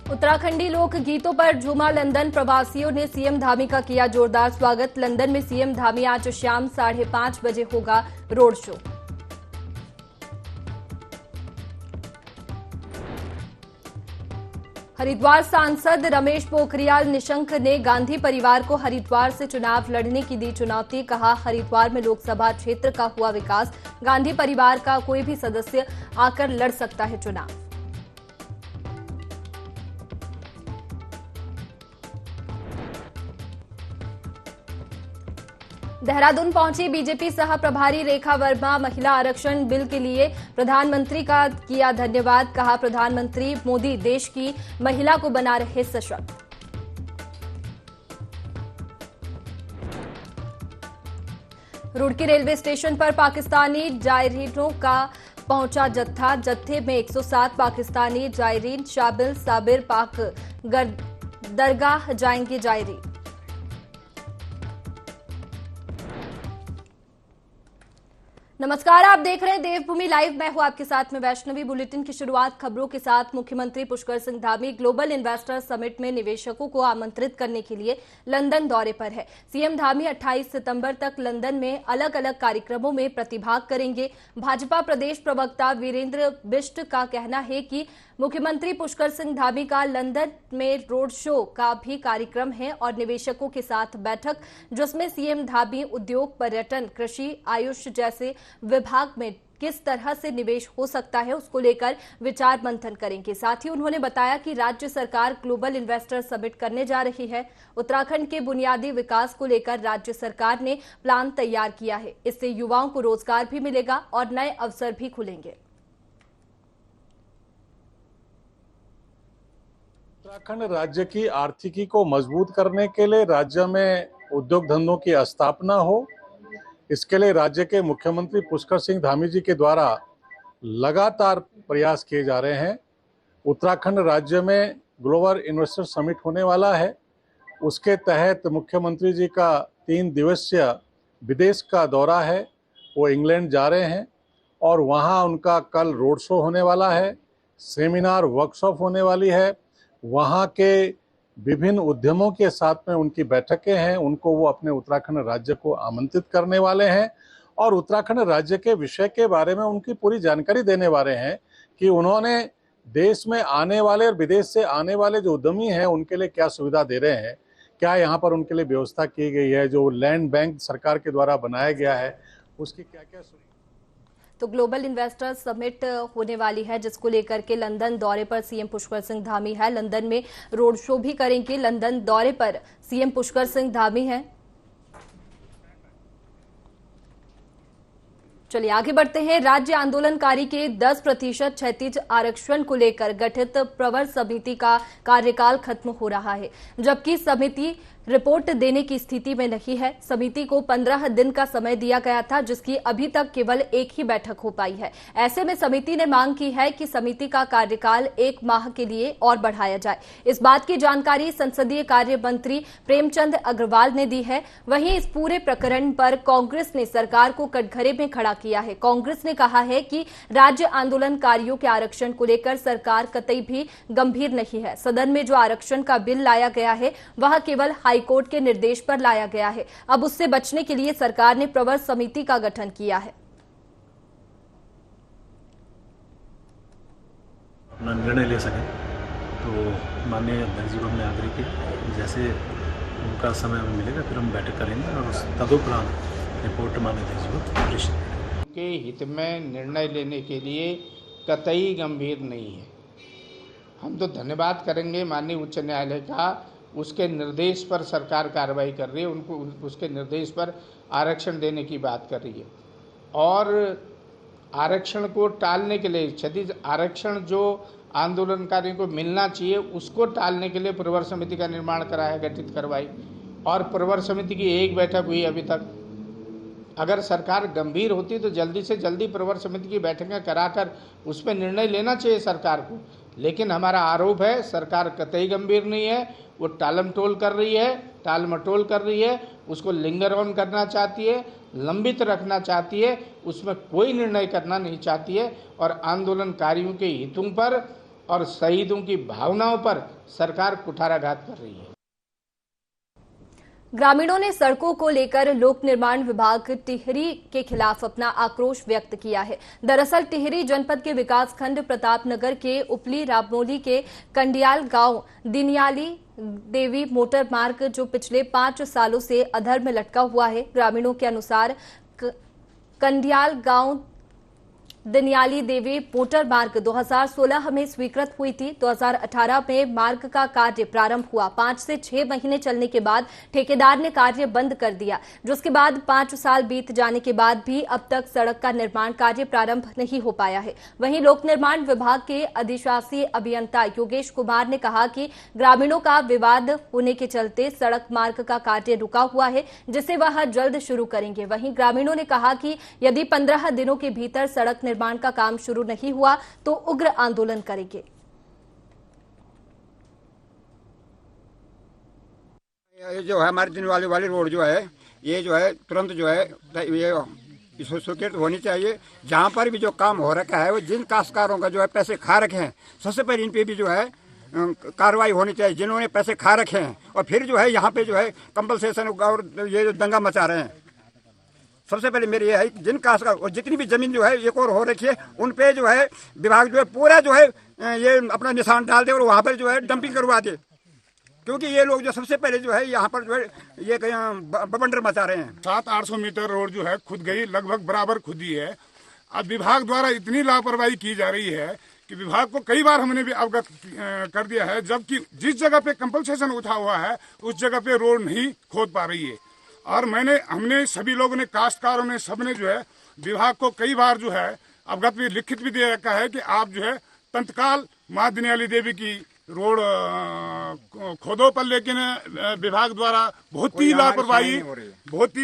उत्तराखंडी लोक गीतों पर झूमा लंदन। प्रवासियों ने सीएम धामी का किया जोरदार स्वागत। लंदन में सीएम धामी आज शाम 5:30 बजे होगा रोड शो। हरिद्वार सांसद रमेश पोखरियाल निशंक ने गांधी परिवार को हरिद्वार से चुनाव लड़ने की दी चुनौती। कहा, हरिद्वार में लोकसभा क्षेत्र का हुआ विकास, गांधी परिवार का कोई भी सदस्य आकर लड़ सकता है चुनाव। देहरादून पहुंची बीजेपी सह प्रभारी रेखा वर्मा। महिला आरक्षण बिल के लिए प्रधानमंत्री का किया धन्यवाद। कहा, प्रधानमंत्री मोदी देश की महिला को बना रहे सशक्त। रुड़की रेलवे स्टेशन पर पाकिस्तानी जायरीनों का पहुंचा जत्था। जत्थे में 107 पाकिस्तानी जायरीन शामिल। साबिर पाक दरगाह जाएंगे जायरीन। नमस्कार, आप देख रहे हैं देवभूमि लाइव। मैं हूं आपके साथ में वैष्णवी। बुलेटिन की शुरुआत खबरों के साथ। मुख्यमंत्री Pushkar Singh Dhami global investor summit में निवेशकों को आमंत्रित करने के लिए लंदन दौरे पर है। सीएम धामी 28 सितंबर तक लंदन में अलग अलग कार्यक्रमों में प्रतिभाग करेंगे। भाजपा प्रदेश प्रवक्ता वीरेंद्र बिष्ट का कहना है कि मुख्यमंत्री पुष्कर सिंह धामी का लंदन में रोड शो का भी कार्यक्रम है और निवेशकों के साथ बैठक, जिसमें सीएम धामी उद्योग, पर्यटन, कृषि, आयुष जैसे विभाग में किस तरह से निवेश हो सकता है उसको लेकर विचार मंथन करेंगे। साथ ही उन्होंने बताया कि राज्य सरकार ग्लोबल इन्वेस्टर समिट करने जा रही है। उत्तराखंड के बुनियादी विकास को लेकर राज्य सरकार ने प्लान तैयार किया है। इससे युवाओं को रोजगार भी मिलेगा और नए अवसर भी खुलेंगे। उत्तराखंड राज्य की आर्थिकी को मजबूत करने के लिए राज्य में उद्योग धंधों की स्थापना हो, इसके लिए राज्य के मुख्यमंत्री पुष्कर सिंह धामी जी के द्वारा लगातार प्रयास किए जा रहे हैं। उत्तराखंड राज्य में ग्लोबल इन्वेस्टर समिट होने वाला है। उसके तहत मुख्यमंत्री जी का 3 दिवसीय विदेश का दौरा है। वो इंग्लैंड जा रहे हैं और वहाँ उनका कल रोड शो होने वाला है, सेमिनार वर्कशॉप होने वाली है। वहाँ के विभिन्न उद्यमों के साथ में उनकी बैठकें हैं। उनको वो अपने उत्तराखंड राज्य को आमंत्रित करने वाले हैं और उत्तराखंड राज्य के विषय के बारे में उनकी पूरी जानकारी देने वाले हैं कि उन्होंने देश में आने वाले और विदेश से आने वाले जो उद्यमी हैं उनके लिए क्या सुविधा दे रहे हैं, क्या यहाँ पर उनके लिए व्यवस्था की गई है, जो लैंड बैंक सरकार के द्वारा बनाया गया है उसकी क्या क्या सुविधा। तो ग्लोबल इन्वेस्टर समिट होने वाली है, जिसको लेकर के लंदन दौरे पर सीएम पुष्कर सिंह धामी है। लंदन में रोड शो भी करेंगे। लंदन दौरे पर सीएम पुष्कर सिंह धामी है। चलिए आगे बढ़ते हैं। राज्य आंदोलनकारी के 10% क्षैतिज आरक्षण को लेकर गठित प्रवर समिति का कार्यकाल खत्म हो रहा है, जबकि समिति रिपोर्ट देने की स्थिति में नहीं है। समिति को 15 दिन का समय दिया गया था, जिसकी अभी तक केवल एक ही बैठक हो पाई है। ऐसे में समिति ने मांग की है कि समिति का कार्यकाल 1 माह के लिए और बढ़ाया जाए। इस बात की जानकारी संसदीय कार्य मंत्री प्रेमचंद अग्रवाल ने दी है। वहीं इस पूरे प्रकरण पर कांग्रेस ने सरकार को कटघरे में खड़ा किया है। कांग्रेस ने कहा है कि राज्य आंदोलनकारियों के आरक्षण को लेकर सरकार कतई भी गंभीर नहीं है। सदन में जो आरक्षण का बिल लाया गया है वह केवल हाईकोर्ट के निर्देश पर लाया गया है। अब उससे बचने के लिए सरकार ने प्रवर समिति का गठन किया है। अपना निर्णय ले सकें तो माननीय अध्यक्ष जी को हमने आग्रह किया, जैसे उनका समय हमें मिलेगा फिर हम बैठक करेंगे और उस तदुपरांत रिपोर्ट माननीय अध्यक्ष जी को प्रेषित के हित में निर्णय लेने के लिए कतई गंभीर नहीं है। हम तो धन्यवाद करेंगे माननीय उच्च न्यायालय का, उसके निर्देश पर सरकार कार्रवाई कर रही है, उनको उसके निर्देश पर आरक्षण देने की बात कर रही है। और आरक्षण को टालने के लिए, क्षैतिज आरक्षण जो आंदोलनकारियों को मिलना चाहिए उसको टालने के लिए प्रवर समिति का निर्माण कराया, गठित करवाई। और प्रवर समिति की एक बैठक हुई अभी तक। अगर सरकार गंभीर होती तो जल्दी से जल्दी प्रवर समिति की बैठकें कराकर उस पर निर्णय लेना चाहिए सरकार को। लेकिन हमारा आरोप है सरकार कतई गंभीर नहीं है, वो टालमटोल कर रही है, टालमटोल कर रही है, उसको लिंगर ऑन करना चाहती है, लंबित रखना चाहती है, उसमें कोई निर्णय करना नहीं चाहती है और आंदोलनकारियों के हितों पर और शहीदों की भावनाओं पर सरकार कुठाराघात कर रही है। ग्रामीणों ने सड़कों को लेकर लोक निर्माण विभाग टिहरी के खिलाफ अपना आक्रोश व्यक्त किया है। दरअसल टिहरी जनपद के विकासखंड प्रतापनगर के उपली रामोली के कंडियाल गांव दिनियाली देवी मोटर मार्ग जो पिछले 5 सालों से अधर में लटका हुआ है। ग्रामीणों के अनुसार कंडियाल गांव दिनियाली देवी मोटर मार्ग 2016 में स्वीकृत हुई थी। 2018 में मार्ग का कार्य प्रारंभ हुआ। 5 से 6 महीने चलने के बाद ठेकेदार ने कार्य बंद कर दिया, जिसके बाद 5 साल बीत जाने के बाद भी अब तक सड़क का निर्माण कार्य प्रारंभ नहीं हो पाया है। वहीं लोक निर्माण विभाग के अधिशासी अभियंता योगेश कुमार ने कहा कि ग्रामीणों का विवाद होने के चलते सड़क मार्ग का कार्य रुका हुआ है, जिसे वह जल्द शुरू करेंगे। वहीं ग्रामीणों ने कहा कि यदि 15 दिनों के भीतर सड़क निर्माण का काम शुरू नहीं हुआ तो उग्र आंदोलन करेंगे। ये जो है हमारे दिन वाली रोड जो है, ये जो है तुरंत जो है ये इसको स्वीकृत होनी चाहिए। जहाँ पर भी जो काम हो रखा है वो जिन काश्तकारों का जो है पैसे खा रखे हैं, सबसे पहले इन पे भी जो है कार्रवाई होनी चाहिए जिन्होंने पैसे खा रखे हैं। और फिर जो है यहाँ पे जो है कंपलसेशन और ये जो दंगा मचा रहे हैं, सबसे पहले मेरी ये है कि जिन काश्तकार और जितनी भी जमीन जो है एक और हो रखी है उन पे जो है विभाग जो है पूरा जो है ये अपना निशान डाल दे और वहाँ पर जो है डंपिंग करवा दे, क्योंकि ये लोग जो सबसे पहले जो है यहाँ पर जो है ये बवंडर मचा रहे हैं। 700-800 मीटर रोड जो है खुद गई, लगभग बराबर खुदी है। अब विभाग द्वारा इतनी लापरवाही की जा रही है कि विभाग को कई बार हमने भी अवगत कर दिया है, जबकि जिस जगह पे कंपलसेशन उठा हुआ है उस जगह पे रोड नहीं खोद पा रही है। और हमने सभी लोगों ने, काश्तकारों ने, सबने जो है विभाग को कई बार जो है अवगत भी लिखित भी दे रखा है कि आप जो है तत्काल मां दिनियाली देवी की रोड खोदो पर, लेकिन विभाग द्वारा बहुत ही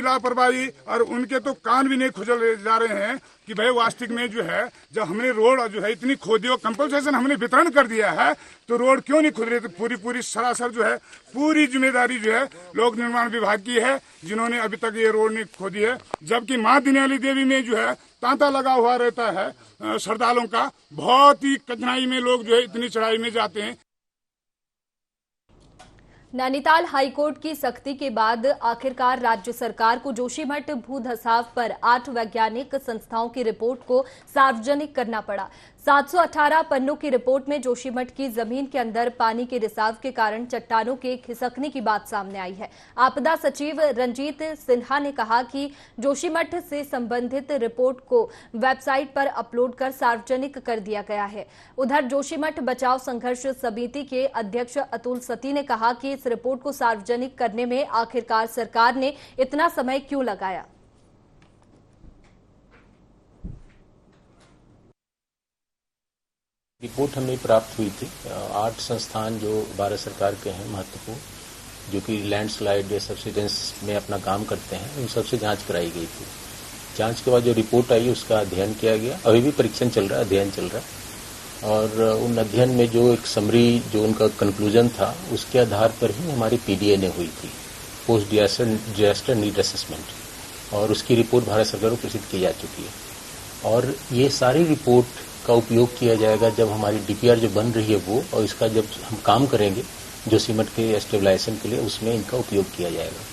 लापरवाही और उनके तो कान भी नहीं खुजल जा रहे हैं कि भाई वास्तविक में जो है जब हमने रोड जो है इतनी खोदी और कंपलसेशन हमने वितरण कर दिया है तो रोड क्यों नहीं खुद रही। तो पूरी सरासर जो है पूरी जिम्मेदारी जो है लोक निर्माण विभाग की है, जिन्होंने अभी तक ये रोड नहीं खोदी है। जबकि मां दिनियाली देवी में जो है तांता लगा हुआ रहता है श्रद्धालुओं का, बहुत ही कठिनाई में लोग जो है इतनी चढ़ाई में जाते हैं। नैनीताल हाईकोर्ट की सख्ती के बाद आखिरकार राज्य सरकार को जोशीमठ भू धसाव पर 8 वैज्ञानिक संस्थाओं की रिपोर्ट को सार्वजनिक करना पड़ा। 718 पन्नों की रिपोर्ट में जोशीमठ की जमीन के अंदर पानी के रिसाव के कारण चट्टानों के खिसकने की बात सामने आई है। आपदा सचिव रंजीत सिन्हा ने कहा कि जोशीमठ से संबंधित रिपोर्ट को वेबसाइट पर अपलोड कर सार्वजनिक कर दिया गया है। उधर जोशीमठ बचाव संघर्ष समिति के अध्यक्ष अतुल सती ने कहा कि इस रिपोर्ट को सार्वजनिक करने में आखिरकार सरकार ने इतना समय क्यों लगाया। रिपोर्ट हमें प्राप्त हुई थी। 8 संस्थान जो भारत सरकार के हैं महत्वपूर्ण, जो कि लैंडस्लाइड या सब्सिडेंस में अपना काम करते हैं, उन सबसे जांच कराई गई थी। जांच के बाद जो रिपोर्ट आई उसका अध्ययन किया गया। अभी भी परीक्षण चल रहा है, अध्ययन चल रहा है। और उन अध्ययन में जो एक समरी जो उनका कंक्लूजन था उसके आधार पर ही हमारी पीडीएनए हुई थी, पोस्ट डिजास्टर नीड असेसमेंट, और उसकी रिपोर्ट भारत सरकार को प्रेषित की जा चुकी है। और ये सारी रिपोर्ट का उपयोग किया जाएगा जब हमारी डीपीआर जो बन रही है वो, और इसका जब हम काम करेंगे जोशीमठ के स्टेबलाइजेशन के लिए, उसमें इनका उपयोग किया जाएगा।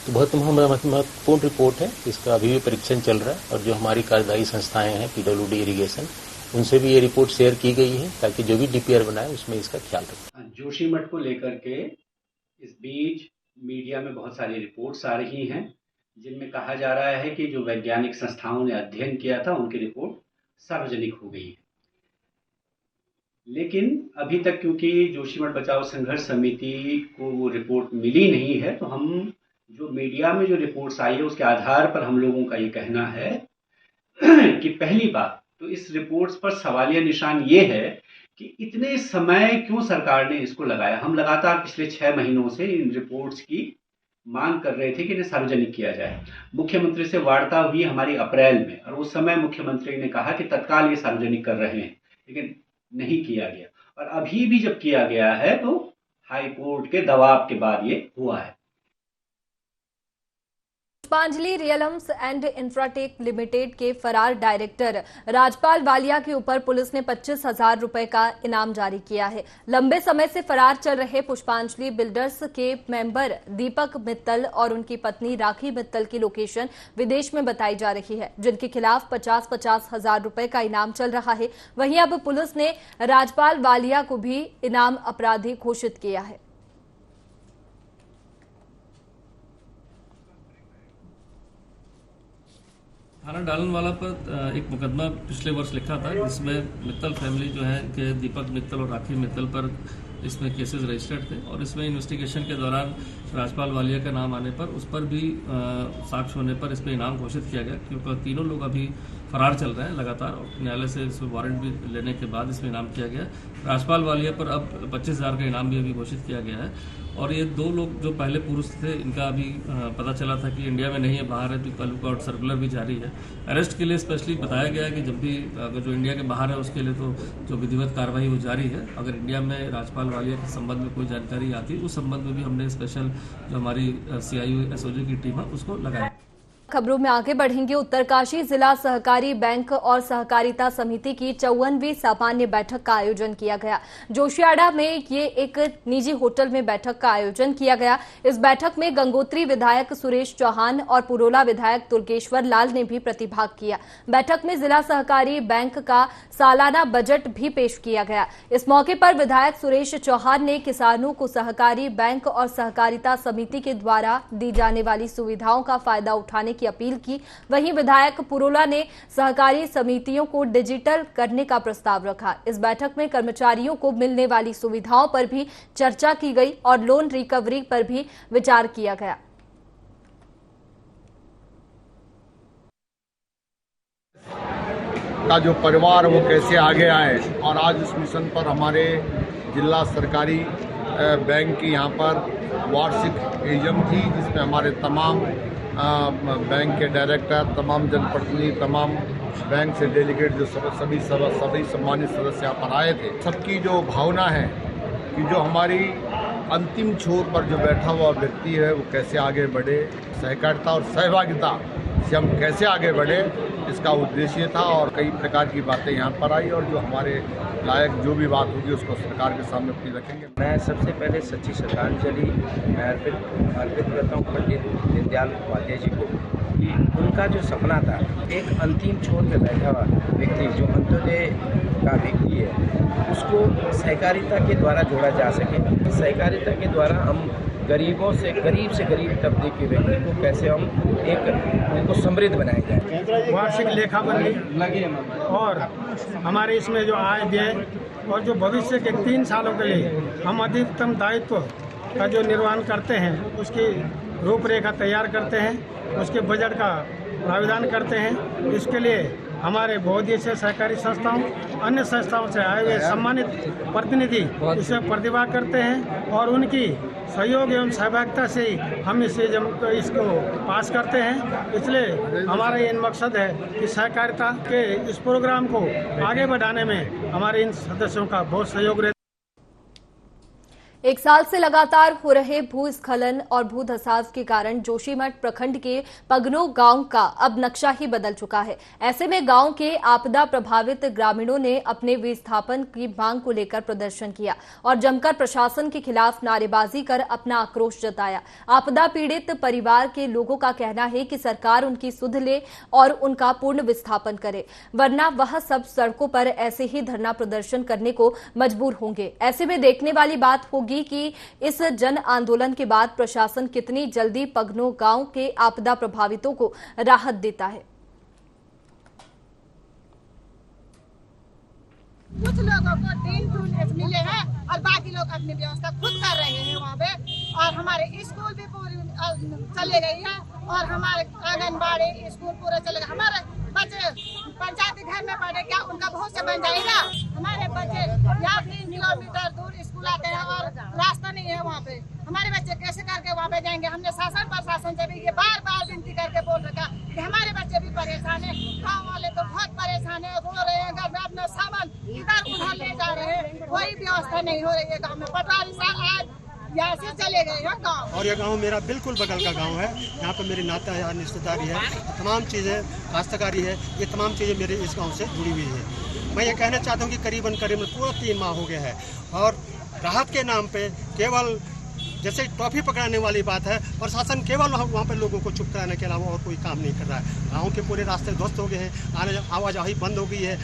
तो बहुत महत्वपूर्ण रिपोर्ट है, इसका अभी भी परीक्षण चल रहा है। और जो हमारी कार्यदायी संस्थाएं हैं पीडब्ल्यूडी इरिगेशन, उनसे भी ये रिपोर्ट शेयर की गई है ताकि जो भी डीपीआर बनाए उसमें इसका ख्याल रखें। जोशीमठ को लेकर के इस बीच मीडिया में बहुत सारी रिपोर्ट्स आ रही हैं जिनमें कहा जा रहा है कि जो वैज्ञानिक संस्थाओं ने अध्ययन किया था उनकी रिपोर्ट सार्वजनिक हो गई है। लेकिन अभी तक क्योंकि जोशीमठ बचाओ संघर्ष समिति को वो रिपोर्ट मिली नहीं है, तो हम जो मीडिया में जो रिपोर्ट्स आई है उसके आधार पर हम लोगों का ये कहना है कि पहली बात तो इस रिपोर्ट्स पर सवालिया निशान ये है कि इतने समय क्यों सरकार ने इसको लगाया। हम लगातार पिछले 6 महीनों से इन रिपोर्ट्स की मांग कर रहे थे कि इन्हें सार्वजनिक किया जाए। मुख्यमंत्री से वार्ता हुई हमारी अप्रैल में, और उस समय मुख्यमंत्री ने कहा कि तत्काल ये सार्वजनिक कर रहे हैं, लेकिन नहीं किया गया। और अभी भी जब किया गया है तो हाई कोर्ट के दबाव के बाद ये हुआ है। पुष्पांजलि रियल्म्स एंड इंफ्राटेक लिमिटेड के फरार डायरेक्टर राजपाल वालिया के ऊपर पुलिस ने 25,000 रुपए का इनाम जारी किया है। लंबे समय से फरार चल रहे पुष्पांजलि बिल्डर्स के मेंबर दीपक मित्तल और उनकी पत्नी राखी मित्तल की लोकेशन विदेश में बताई जा रही है, जिनके खिलाफ 50-50 हजार रुपए का इनाम चल रहा है। वहीं अब पुलिस ने राजपाल वालिया को भी इनाम अपराधी घोषित किया है। थाना डालनवाला पर एक मुकदमा पिछले वर्ष लिखा था, जिसमें मित्तल फैमिली जो है कि दीपक मित्तल और राखी मित्तल पर इसमें केसेस रजिस्टर्ड थे और इसमें इन्वेस्टिगेशन के दौरान राजपाल वालिया का नाम आने पर उस पर भी साक्ष्य होने पर इस पर इनाम घोषित किया गया, क्योंकि तीनों लोग अभी फरार चल रहे हैं लगातार और न्यायालय से इसमें वारंट भी लेने के बाद इसमें इनाम किया गया। राजपाल वालिया पर अब 25,000 का इनाम भी अभी घोषित किया गया है और ये दो लोग जो पहले पुरुष थे, इनका अभी पता चला था कि इंडिया में नहीं है, बाहर है, तो कल का सर्कुलर भी जारी है। अरेस्ट के लिए स्पेशली बताया गया है कि जब भी अगर जो इंडिया के बाहर है उसके लिए तो जो विधिवत कार्रवाई वो जारी है। अगर इंडिया में राजपाल वालिया के संबंध में कोई जानकारी आती उस संबंध में भी हमने स्पेशल जो हमारी CIU SOG की टीम है उसको लगाया। खबरों में आगे बढ़ेंगे। उत्तरकाशी जिला सहकारी बैंक और सहकारिता समिति की 54वीं सामान्य बैठक का आयोजन किया गया। जोशियाड़ा में ये एक निजी होटल में बैठक का आयोजन किया गया। इस बैठक में गंगोत्री विधायक सुरेश चौहान और पुरोला विधायक दुर्गेश्वर लाल ने भी प्रतिभाग किया। बैठक में जिला सहकारी बैंक का सालाना बजट भी पेश किया गया। इस मौके पर विधायक सुरेश चौहान ने किसानों को सहकारी बैंक और सहकारिता समिति के द्वारा दी जाने वाली सुविधाओं का फायदा उठाने की अपील की। वहीं विधायक पुरोला ने सहकारी समितियों को डिजिटल करने का प्रस्ताव रखा। इस बैठक में कर्मचारियों को मिलने वाली सुविधाओं पर भी चर्चा की गई और लोन रिकवरी पर भी विचार किया गया। का जो परिवार वो कैसे आगे आए और आज इस मिशन पर हमारे जिला सरकारी बैंक की यहाँ पर वार्षिक एजीएम थी, जिसमें हमारे तमाम बैंक के डायरेक्टर, तमाम जनप्रतिनिधि, तमाम बैंक से डेलीगेट जो सभी सम्मानित सदस्य यहाँ पर आए थे। सबकी जो भावना है कि जो हमारी अंतिम छोर पर जो बैठा हुआ व्यक्ति है वो कैसे आगे बढ़े, सहकारिता और सहभागिता से हम कैसे आगे बढ़े, इसका उद्देश्य था और कई प्रकार की बातें यहाँ पर आई और जो हमारे लायक जो भी बात होगी उसको सरकार के सामने अपनी रखेंगे। मैं सबसे पहले सच्ची श्रद्धांजलि अर्पित करता हूँ पंडित दीनदयाल उपाध्याय जी को कि उनका जो सपना था, एक अंतिम छोर पे बैठा हुआ व्यक्ति जो अंत्योदय का व्यक्ति है उसको सहकारिता के द्वारा जोड़ा जा सके। सहकारिता के द्वारा हम गरीबों से गरीब तबके के व्यक्ति को कैसे हम उनको समृद्ध बनाया जाए। वार्षिक लेखाबंदी और हमारे इसमें जो आय व्यय और जो भविष्य के 3 सालों के लिए हम अधिकतम दायित्व का जो निर्वहन करते हैं उसकी रूपरेखा तैयार करते हैं, उसके बजट का प्रावधान करते हैं। इसके लिए हमारे बहुउद्देशीय से सहकारी संस्थाओं, अन्य संस्थाओं से आए हुए सम्मानित प्रतिनिधि इसमें प्रतिभाग करते हैं और उनकी सहयोग एवं सहभागिता से ही हम इसको पास करते हैं। इसलिए हमारा ये मकसद है कि सहकारिता के इस प्रोग्राम को आगे बढ़ाने में हमारे इन सदस्यों का बहुत सहयोग रहता है। 1 साल से लगातार हो रहे भूस्खलन और भूधसाव के कारण जोशीमठ प्रखंड के पगनो गांव का अब नक्शा ही बदल चुका है। ऐसे में गांव के आपदा प्रभावित ग्रामीणों ने अपने विस्थापन की मांग को लेकर प्रदर्शन किया और जमकर प्रशासन के खिलाफ नारेबाजी कर अपना आक्रोश जताया। आपदा पीड़ित परिवार के लोगों का कहना है कि सरकार उनकी सुध ले और उनका पूर्ण विस्थापन करे, वरना वह सब सड़कों पर ऐसे ही धरना प्रदर्शन करने को मजबूर होंगे। ऐसे में देखने वाली बात होगी कि इस जन आंदोलन के बाद प्रशासन कितनी जल्दी पगनो गांव के आपदा प्रभावितों को राहत देता है। कुछ लोगों को 3 टूल मिले हैं और बाकी लोग अपनी व्यवस्था खुद कर रहे हैं वहाँ पे, और हमारे स्कूल भी पूरी चले गई है और हमारे आंगनबाड़ी स्कूल पूरे चले गए। हमारे बच्चे पंचायती घर में पढ़े, क्या उनका भविष्य बन जाएगा? हमारे बच्चे यहाँ 3 किलोमीटर दूर स्कूल आते हैं और रास्ता नहीं है वहाँ पे। हमारे बच्चे कैसे करके वहाँ पे जाएंगे? हमने शासन प्रशासन से भी ये बार विनती करके बोल रखा कि हमारे बच्चे भी परेशान है, गाँव वाले तो बहुत परेशान है, रो रहे हैं, घर में अपना सामान इधर उधर ले जा रहे हैं, कोई व्यवस्था नहीं हो रही है गाँव में। पटवारी साहब आज यहाँ से चले गए हैं गाँव। और यह गांव मेरा बिल्कुल बगल का गांव है। यहाँ पर मेरे नाता है, रिश्तेदारी है, तमाम चीज़ें, काश्तकारी है, ये तमाम चीज़ें मेरे इस गांव से जुड़ी हुई है। मैं ये कहना चाहता हूँ कि करीबन पूरा 3 माह हो गया है और राहत के नाम पे केवल जैसे टॉफी पकड़ाने वाली बात है, प्रशासन केवल वहाँ पे लोगों को चुप कराने के अलावा और कोई काम नहीं कर रहा है। गाँव के पूरे रास्ते ध्वस्त हो गए हैं, आवाजाही बंद हो गई है।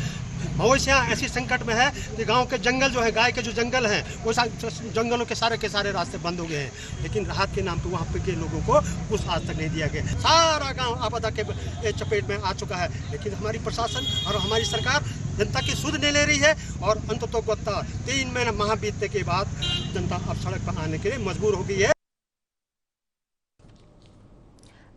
भविष्य ऐसी संकट में है कि गांव के जंगल जो है, गाय के जो जंगल हैं, वो जंगलों के सारे रास्ते बंद हो गए हैं। लेकिन राहत के नाम पे वहाँ पे के लोगों को कुछ आज तक नहीं दिया गया। सारा गांव आपदा के चपेट में आ चुका है। लेकिन हमारी प्रशासन और हमारी सरकार जनता की सुध नहीं ले रही है और अंततोगत्वा 3 महीना माह बीतने के बाद जनता अब सड़क पर आने के लिए मजबूर हो गई है।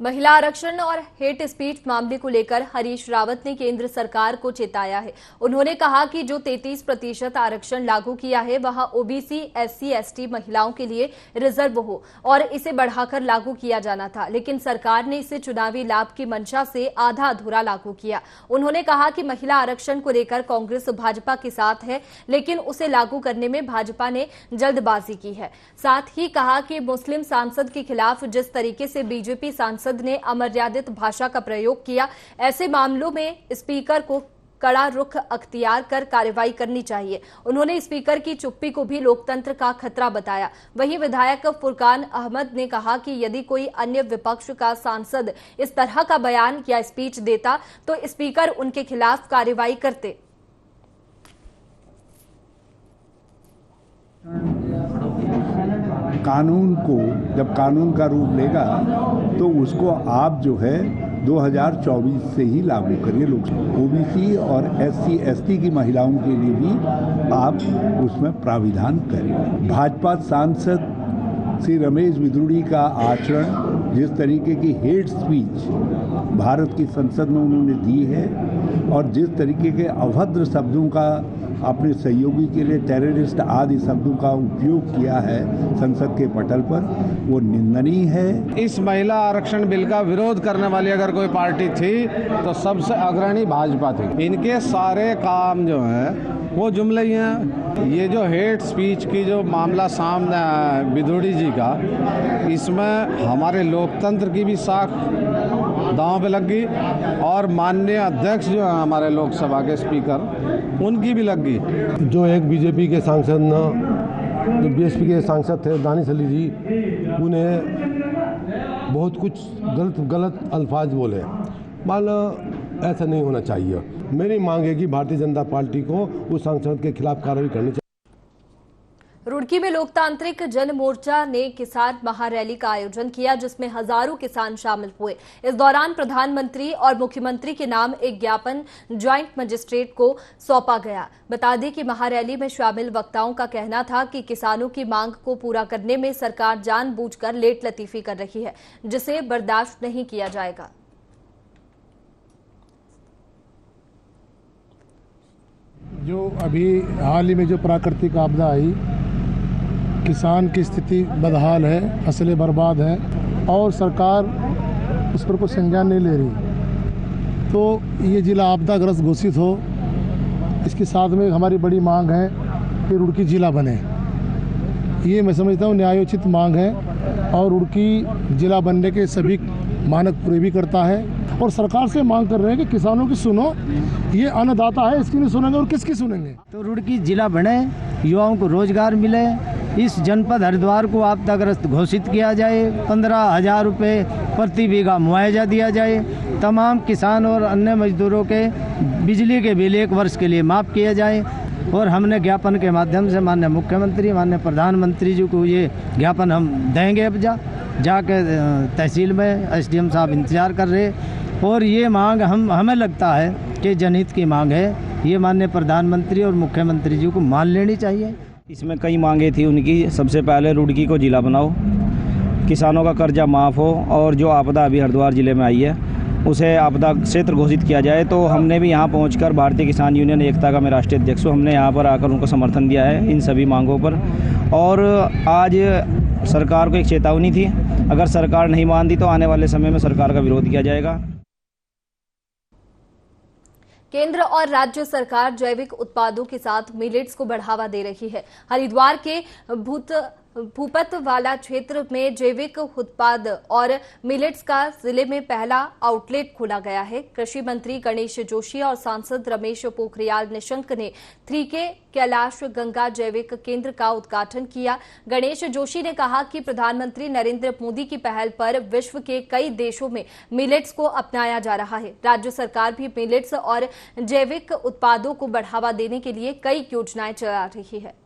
महिला आरक्षण और हेट स्पीच मामले को लेकर हरीश रावत ने केंद्र सरकार को चेताया है। उन्होंने कहा कि जो 33% आरक्षण लागू किया है वह ओबीसी, एससी, एसटी महिलाओं के लिए रिजर्व हो और इसे बढ़ाकर लागू किया जाना था, लेकिन सरकार ने इसे चुनावी लाभ की मंशा से आधा अधूरा लागू किया। उन्होंने कहा कि महिला आरक्षण को लेकर कांग्रेस भाजपा के साथ है, लेकिन उसे लागू करने में भाजपा ने जल्दबाजी की है। साथ ही कहा कि मुस्लिम सांसद के खिलाफ जिस तरीके से बीजेपी सांसद ने अमर्यादित भाषा का प्रयोग किया, ऐसे मामलों में स्पीकर को कड़ा रुख अख्तियार कर कार्रवाई करनी चाहिए। उन्होंने स्पीकर की चुप्पी को भी लोकतंत्र का खतरा बताया। वहीं विधायक फुरकान अहमद ने कहा कि यदि कोई अन्य विपक्ष का सांसद इस तरह का बयान या स्पीच देता तो स्पीकर उनके खिलाफ कार्रवाई करते। कानून को जब कानून का रूप लेगा तो उसको आप जो है 2024 से ही लागू करिए। लोग ओबीसी और एससी एसटी की महिलाओं के लिए भी आप उसमें प्राविधान करें। भाजपा सांसद श्री रमेश बिधूड़ी का आचरण, जिस तरीके की हेट स्पीच भारत की संसद में उन्होंने दी है और जिस तरीके के अभद्र शब्दों का अपने सहयोगी के लिए टेररिस्ट आदि शब्दों का उपयोग किया है संसद के पटल पर, वो निंदनीय है। इस महिला आरक्षण बिल का विरोध करने वाली अगर कोई पार्टी थी तो सबसे अग्रणी भाजपा थी। इनके सारे काम जो हैं वो जुमले ही हैं। ये जो हेट स्पीच की जो मामला सामने आया है बिधूड़ी जी का, इसमें हमारे लोकतंत्र की भी साख दांव पे लग गई और माननीय अध्यक्ष जो है हमारे लोकसभा के स्पीकर, उनकी भी लग गई। जो एक बीजेपी के सांसद न, जो बीएसपी के सांसद थे दानिश अली जी, उन्हें बहुत कुछ गलत अल्फाज बोले। मान ऐसा नहीं होना चाहिए। मेरी मांग है कि भारतीय जनता पार्टी को उस सांसद के खिलाफ कार्रवाई करनी चाहिए। रुड़की में लोकतांत्रिक जन मोर्चा ने किसान महारैली का आयोजन किया, जिसमें हजारों किसान शामिल हुए। इस दौरान प्रधानमंत्री और मुख्यमंत्री के नाम एक ज्ञापन ज्वाइंट मजिस्ट्रेट को सौंपा गया। बता दें कि महारैली में शामिल वक्ताओं का कहना था कि किसानों की मांग को पूरा करने में सरकार जानबूझकर लेट लतीफी कर रही है, जिसे बर्दाश्त नहीं किया जाएगा। जो अभी हाल ही में जो प्राकृतिक आपदा आई, किसान की स्थिति बदहाल है, फसलें बर्बाद हैं और सरकार उस पर कोई संज्ञान नहीं ले रही, तो ये जिला आपदाग्रस्त घोषित हो। इसके साथ में हमारी बड़ी मांग है कि रुड़की जिला बने। ये मैं समझता हूँ न्यायोचित मांग है और रुड़की जिला बनने के सभी मानक पूरे भी करता है और सरकार से मांग कर रहे हैं कि किसानों की सुनो। ये अन्नदाता है, इसकी नहीं सुनेंगे और किसकी सुनेंगे। तो रुड़की जिला बने, युवाओं को रोजगार मिले, इस जनपद हरिद्वार को आपदाग्रस्त घोषित किया जाए, 15,000 रुपये प्रति बीघा मुआवजा दिया जाए, तमाम किसान और अन्य मजदूरों के बिजली के बिल 1 वर्ष के लिए माफ़ किया जाए। और हमने ज्ञापन के माध्यम से माननीय मुख्यमंत्री, माननीय प्रधानमंत्री जी को ये ज्ञापन हम देंगे। अब जाके तहसील में एसडीएम साहब इंतजार कर रहे और ये मांग हमें लगता है कि जनहित की मांग है। ये माननीय प्रधानमंत्री और मुख्यमंत्री जी को मान लेनी चाहिए। इसमें कई मांगे थी उनकी। सबसे पहले रुड़की को जिला बनाओ, किसानों का कर्जा माफ़ हो और जो आपदा अभी हरिद्वार जिले में आई है उसे आपदा क्षेत्र घोषित किया जाए। तो हमने भी यहाँ पहुंचकर भारतीय किसान यूनियन एकता का मैं राष्ट्रीय अध्यक्ष हूँ, हमने यहाँ पर आकर उनको समर्थन दिया है इन सभी मांगों पर। और आज सरकार को एक चेतावनी थी, अगर सरकार नहीं मानती तो आने वाले समय में सरकार का विरोध किया जाएगा। केंद्र और राज्य सरकार जैविक उत्पादों के साथ मिलेट्स को बढ़ावा दे रही है। हरिद्वार के भूपतवाला क्षेत्र में जैविक उत्पाद और मिलेट्स का जिले में पहला आउटलेट खोला गया है। कृषि मंत्री गणेश जोशी और सांसद रमेश पोखरियाल निशंक ने 3K कैलाश गंगा जैविक केंद्र का उद्घाटन किया। गणेश जोशी ने कहा कि प्रधानमंत्री नरेंद्र मोदी की पहल पर विश्व के कई देशों में मिलेट्स को अपनाया जा रहा है। राज्य सरकार भी मिलेट्स और जैविक उत्पादों को बढ़ावा देने के लिए कई योजनाएं चला रही है।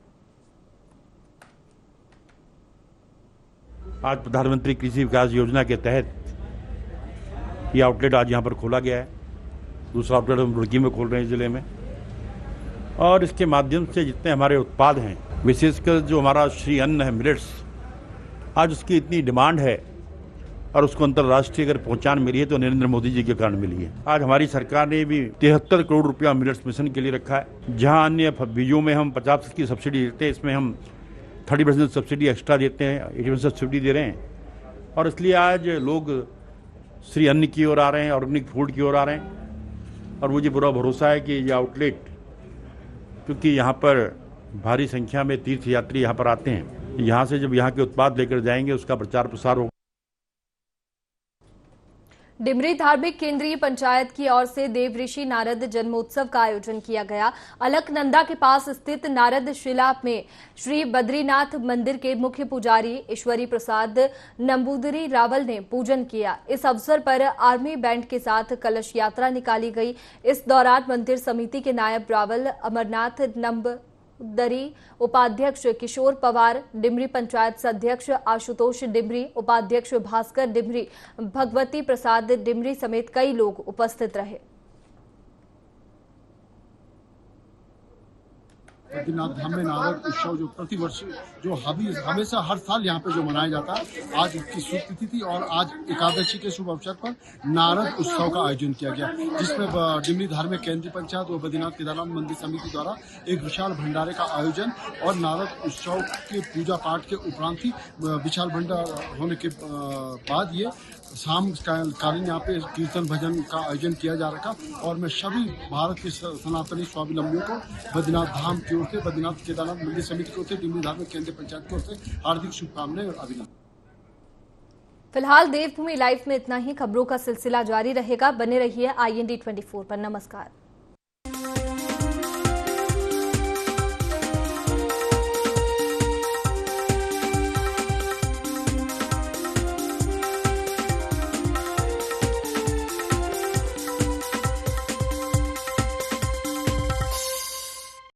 आज प्रधानमंत्री कृषि विकास योजना के तहत ये आउटलेट आज यहाँ पर खोला गया है। दूसरा आउटलेट हम रुड़की में खोल रहे हैं जिले में, और इसके माध्यम से जितने हमारे उत्पाद हैं, विशेषकर जो हमारा श्री अन्न है मिलेट्स, आज उसकी इतनी डिमांड है और उसको अंतर्राष्ट्रीय अगर पहचान मिली है तो नरेंद्र मोदी जी के कारण मिली है। आज हमारी सरकार ने भी 73 करोड़ रुपया मिलेट्स मिशन के लिए रखा है। जहाँ अन्य बीजों में हम 50% की सब्सिडी देते हैं, इसमें हम 30% सब्सिडी एक्स्ट्रा देते हैं, 80% सब्सिडी दे रहे हैं। और इसलिए आज लोग श्री अन्न की ओर आ रहे हैं, ऑर्गेनिक फूड की ओर आ रहे हैं। और मुझे पूरा भरोसा है कि ये आउटलेट, क्योंकि यहाँ पर भारी संख्या में तीर्थयात्री यहाँ पर आते हैं, यहाँ से जब यहाँ के उत्पाद लेकर जाएंगे उसका प्रचार प्रसार होगा। डिमरी धार्मिक केंद्रीय पंचायत की ओर से देव ऋषि नारद जन्मोत्सव का आयोजन किया गया। अलकनंदा के पास स्थित नारद शिला में श्री बद्रीनाथ मंदिर के मुख्य पुजारी ईश्वरी प्रसाद नंबूदरी रावल ने पूजन किया। इस अवसर पर आर्मी बैंड के साथ कलश यात्रा निकाली गई। इस दौरान मंदिर समिति के नायब रावल अमरनाथ नंबूदरी, उपाध्यक्ष किशोर पवार, डिमरी पंचायत अध्यक्ष आशुतोष डिमरी, उपाध्यक्ष भास्कर डिमरी, भगवती प्रसाद डिमरी समेत कई लोग उपस्थित रहे। बद्रीनाथ धाम में नारद उत्सव जो प्रतिवर्ष जो हमेशा हर साल यहाँ पे जो मनाया जाता है, आज इसकी शुभ तिथि थी और आज एकादशी के शुभ अवसर पर नारद उत्सव का आयोजन किया गया, जिसमें डिमरी धार्मिक केंद्रीय पंचायत और बद्रीनाथ केदारनाथ मंदिर समिति द्वारा एक विशाल भंडारे का आयोजन और नारद उत्सव के पूजा पाठ के उपरांत ही विशाल भंडारा होने के बाद ये शाम कालीन यहाँ पे कीर्तन भजन का आयोजन किया जा रहा। और मैं सभी भारत के सनातनी स्वावलंबियों को बद्रीनाथ धाम की ओर से, बद्रीनाथ केदारनाथ मंदिर समिति की ओर से, डिमरी धार्मिक केंद्रीय पंचायत की ओर से हार्दिक शुभकामनाएं और अभिनंदन। फिलहाल देवभूमि लाइव में इतना ही। खबरों का सिलसिला जारी रहेगा। बने रहिए IND 24 पर। नमस्कार।